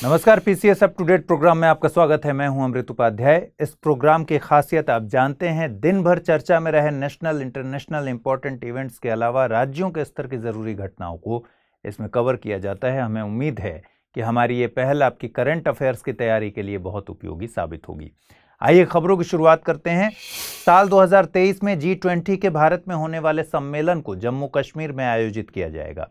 नमस्कार, PCS up to date program में आपका स्वागत है। मैं हूं अमृत उपाध्याय। इस प्रोग्राम की खासियत आप जानते हैं, दिन भर चर्चा में रहे नेशनल इंटरनेशनल इंपॉर्टेंट इवेंट्स के अलावा राज्यों के स्तर की जरूरी घटनाओं को इसमें कवर किया जाता है। हमें उम्मीद है कि हमारी ये पहल आपकी करंट अफेयर्स की तैयारी के लिए बहुत उपयोगी साबित होगी। आइए खबरों की शुरुआत करते हैं। साल 2023 में G20 के भारत में होने वाले सम्मेलन को जम्मू कश्मीर में आयोजित किया जाएगा।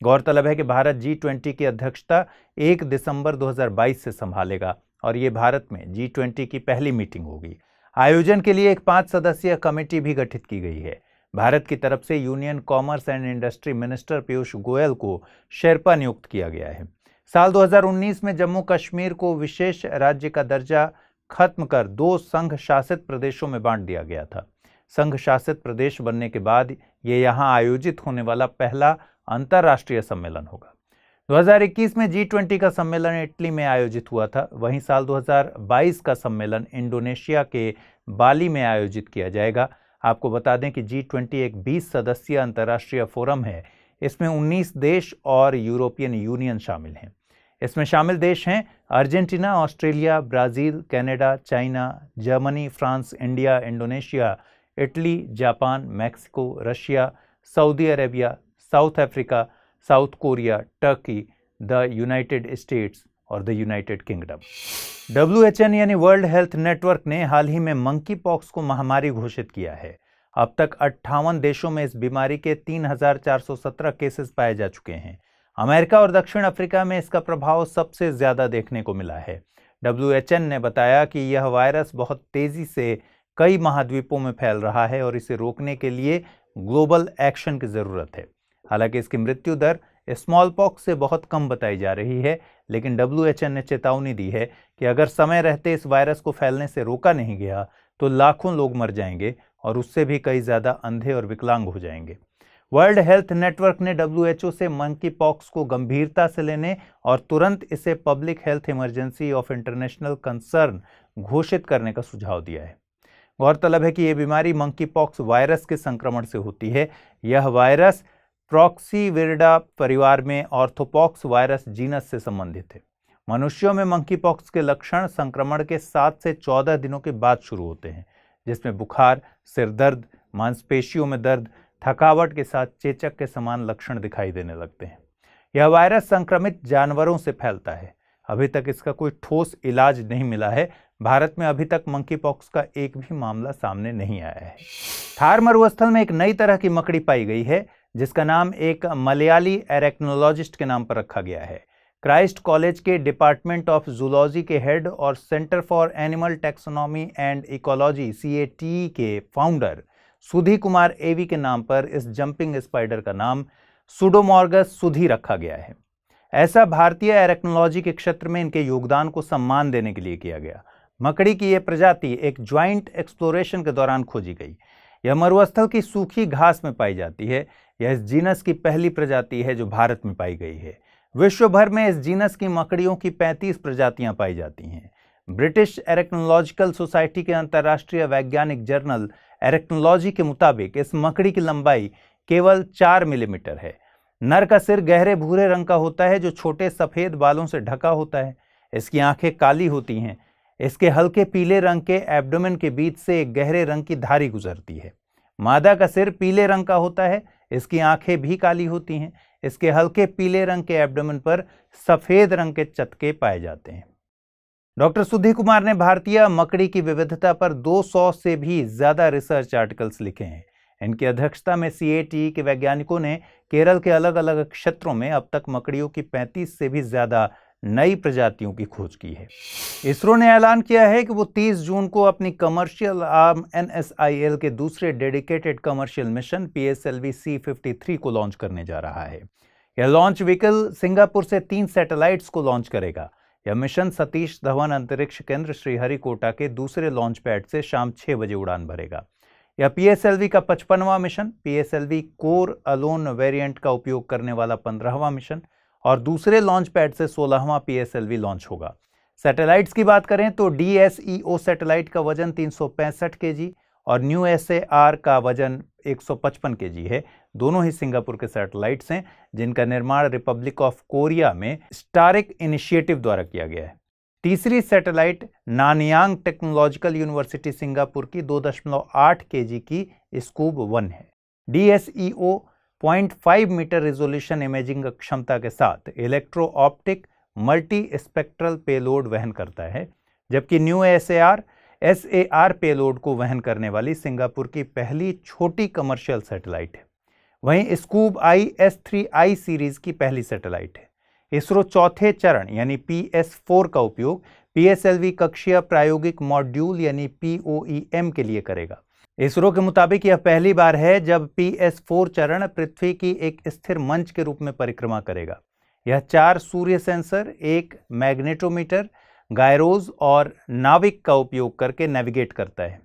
गौरतलब है कि भारत G20 की अध्यक्षता 1 दिसंबर 2022 से संभालेगा और ये भारत में G20 की पहली मीटिंग होगी। आयोजन के लिए एक 5 सदस्यीय कमेटी भी गठित की गई है। भारत की तरफ से union commerce and industry minister Piyush Goyal को शेरपा नियुक्त किया गया है। साल 2019 में जम्मू कश्मीर को विशेष राज्य का दर्जा खत्म कर 2 संघ शासित प्रदेशों में बांट दिया गया था। संघ शासित प्रदेश बनने के बाद ये यहाँ आयोजित होने वाला पहला अंतर्राष्ट्रीय सम्मेलन होगा। 2021 में G20 का सम्मेलन इटली में आयोजित हुआ था। वहीं साल 2022 का सम्मेलन इंडोनेशिया के बाली में आयोजित किया जाएगा। आपको बता दें कि G20 एक 20 सदस्यीय अंतर्राष्ट्रीय फोरम है। इसमें 19 देश और यूरोपियन यूनियन शामिल हैं। इसमें शामिल देश हैं Argentina, Australia, Brazil, Canada, China, Germany, France, India, Indonesia, Italy, Japan, Mexico, Russia, Saudi Arabia, south Africa, south Korea, Turkey, the United states और द यूनाइटेड किंगडम। WHO यानी वर्ल्ड हेल्थ नेटवर्क ने हाल ही में मंकी पॉक्स को महामारी घोषित किया है। अब तक 58 देशों में इस बीमारी के 3417 केसेस पाए जा चुके हैं। अमेरिका और दक्षिण अफ्रीका में इसका प्रभाव सबसे ज्यादा देखने को मिला है। WHO ने बताया कि यह वायरस बहुत तेजी से कई महाद्वीपों में फैल रहा है और इसे रोकने के लिए ग्लोबल एक्शन की जरूरत है। हालांकि इसकी मृत्यु दर स्मॉल पॉक्स से बहुत कम बताई जा रही है, लेकिन WHO ने चेतावनी दी है कि अगर समय रहते इस वायरस को फैलने से रोका नहीं गया तो लाखों लोग मर जाएंगे और उससे भी कई ज्यादा अंधे और विकलांग हो जाएंगे। वर्ल्ड हेल्थ नेटवर्क ने WHO से मंकी पॉक्स को गंभीरता से लेने और तुरंत इसे public health emergency of international concern घोषित करने का सुझाव दिया है। गौरतलब है कि यह बीमारी मंकी पॉक्स वायरस के संक्रमण से होती है। यह वायरस प्रॉक्सीविरिडा परिवार में ऑर्थोपॉक्स वायरस जीनस से संबंधित है। मनुष्यों में मंकी पॉक्स के लक्षण संक्रमण के 7 से 14 दिनों के बाद शुरू होते हैं, जिसमें बुखार, सिर दर्द, मांसपेशियों में दर्द, थकावट के साथ चेचक के समान लक्षण दिखाई देने लगते हैं। यह वायरस संक्रमित जानवरों से फैलता है। अभी तक इसका कोई ठोस इलाज नहीं मिला है। भारत में अभी तक मंकी पॉक्स का एक भी मामला सामने नहीं आया है। थार मरुस्थल में एक नई तरह की मकड़ी पाई गई है, जिसका नाम एक मलयाली एरेक्नोलॉजिस्ट के नाम पर रखा गया है। क्राइस्ट कॉलेज के डिपार्टमेंट ऑफ जूलॉजी के हेड और centre for animal taxonomy and ecology CATE के फाउंडर सुधी कुमार एवी के नाम पर इस जंपिंग स्पाइडर का नाम सुडोमॉर्गस सुधी रखा गया है। ऐसा भारतीय एरेक्नोलॉजी के क्षेत्र में इनके योगदान को सम्मान देने के लिए किया गया। मकड़ी की यह प्रजाति एक ज्वाइंट एक्सप्लोरेशन के दौरान खोजी गई। यह मरुस्थल की सूखी घास में पाई जाती है। यह इस जीनस की पहली प्रजाति है जो भारत में पाई गई है। विश्व भर में इस जीनस की मकड़ियों की 35 प्रजातियां पाई जाती हैं। ब्रिटिश एरेक्नोलॉजिकल सोसाइटी के अंतर्राष्ट्रीय वैज्ञानिक जर्नल एरेक्नोलॉजी के मुताबिक इस मकड़ी की लंबाई केवल 4 मिलीमीटर है। नर का सिर गहरे भूरे रंग का होता है जो छोटे सफेद बालों से ढका होता है। इसकी आंखें काली होती हैं। इसके हल्के पीले रंग के एब्डोमेन के बीच से एक गहरे रंग की धारी गुजरती है। मादा का सिर पीले रंग का होता है। इसकी आंखें भी काली होती हैं। इसके हल्के पीले रंग के एब्डोमेन पर सफेद रंग के चटके पाए जाते हैं। डॉक्टर सुधी कुमार ने भारतीय मकड़ी की विविधता पर 200 से भी ज्यादा रिसर्च आर्टिकल्स लिखे हैं। इनकी अध्यक्षता में CATE के वैज्ञानिकों ने केरल के अलग अलग क्षेत्रों में अब तक मकड़ियों की 35 से भी ज्यादा नई प्रजातियों की खोज की है। इसरो ने ऐलान किया है कि वो 30 जून को अपनी कमर्शियल आर्म NSIL के दूसरे डेडिकेटेड कमर्शियल मिशन PSLV-C53 को लॉन्च करने जा रहा है। यह लॉन्च व्हीकल सिंगापुर से 3 सैटेलाइट्स को लॉन्च करेगा। यह मिशन सतीश धवन अंतरिक्ष केंद्र श्रीहरिकोटा के दूसरे लॉन्च पैड से शाम 6 बजे उड़ान भरेगा। यह PSLV का 55वां मिशन, PSLV कोर अलोन वेरिएंट का उपयोग करने वाला 15वां मिशन और दूसरे लॉन्च पैड से 16वां PSLV लॉन्च होगा। सैटेलाइट्स की बात करें तो DSEO सैटेलाइट का वजन 365 kg और न्यू SAR का वजन 155 kg है। दोनों ही सिंगापुर के सैटेलाइट्स हैं जिनका निर्माण रिपब्लिक ऑफ कोरिया में स्टारिक इनिशिएटिव द्वारा किया गया है। तीसरी satellite Nanyang technological university Singapore की 2.8 kg की स्कूब 1 है। DSEO 0.5 मीटर रिजोल्यूशन इमेजिंग क्षमता के साथ electro optic multi spectral payload वहन करता है, जबकि न्यू SAR पेलोड को वहन करने वाली सिंगापुर की पहली छोटी कमर्शियल सैटेलाइट है। वहीं स्कूब आई S3I सीरीज की पहली सैटेलाइट है। इसरो चौथे चरण यानी PS4 का उपयोग PSLV कक्षीय प्रायोगिक मॉड्यूल यानी POEM के लिए करेगा। इसरो के मुताबिक यह पहली बार है जब PS4 चरण पृथ्वी की एक स्थिर मंच के रूप में परिक्रमा करेगा। यह 4 सूर्य सेंसर, एक मैग्नेटोमीटर, गायरोज और नाविक का उपयोग करके नेविगेट करता है।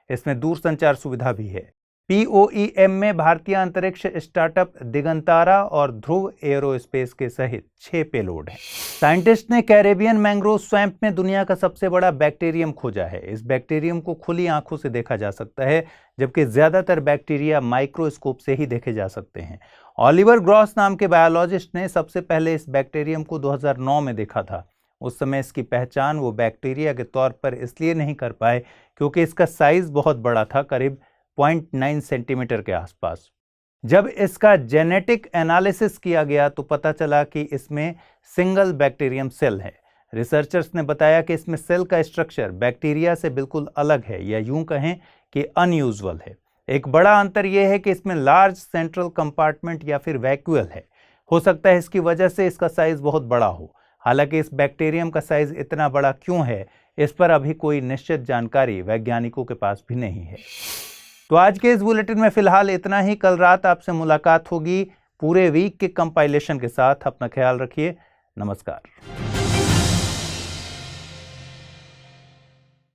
इसमें दूरसंचार सुविधा भी है। POEM में भारतीय अंतरिक्ष स्टार्टअप दिगंतारा और ध्रुव एरोस्पेस के सहित 6 पेलोड हैं। साइंटिस्ट ने कैरेबियन मैंग्रोव स्वैम्प में दुनिया का सबसे बड़ा बैक्टीरियम खोजा है। इस बैक्टीरियम को खुली आंखों से देखा जा सकता है, जबकि ज्यादातर बैक्टीरिया माइक्रोस्कोप से ही देखे जा सकते हैं। ऑलिवर ग्रॉस नाम के बायोलॉजिस्ट ने सबसे पहले इस बैक्टीरियम को 2009 में देखा था। उस समय इसकी पहचान वो बैक्टीरिया के तौर पर इसलिए नहीं कर पाए क्योंकि इसका साइज बहुत बड़ा था, करीब 0.9 सेंटीमीटर के आसपास। जब इसका जेनेटिक एनालिसिस किया गया तो पता चला कि इसमें सिंगल बैक्टीरियम सेल है। रिसर्चर्स ने बताया कि इसमें सेल का स्ट्रक्चर बैक्टीरिया से बिल्कुल अलग है, या यूं कहें कि अनयूजुअल है। एक बड़ा अंतर यह है कि इसमें लार्ज सेंट्रल कंपार्टमेंट या फिर वैक्यूल है। हो सकता है इसकी वजह से इसका साइज बहुत बड़ा हो। हालांकि इस बैक्टीरियम का साइज इतना बड़ा क्यों है, इस पर अभी कोई निश्चित जानकारी वैज्ञानिकों के पास भी नहीं है। तो आज के इस बुलेटिन में फिलहाल इतना ही। कल रात आपसे मुलाकात होगी पूरे वीक के कंपाइलेशन के साथ। अपना ख्याल रखिए। नमस्कार।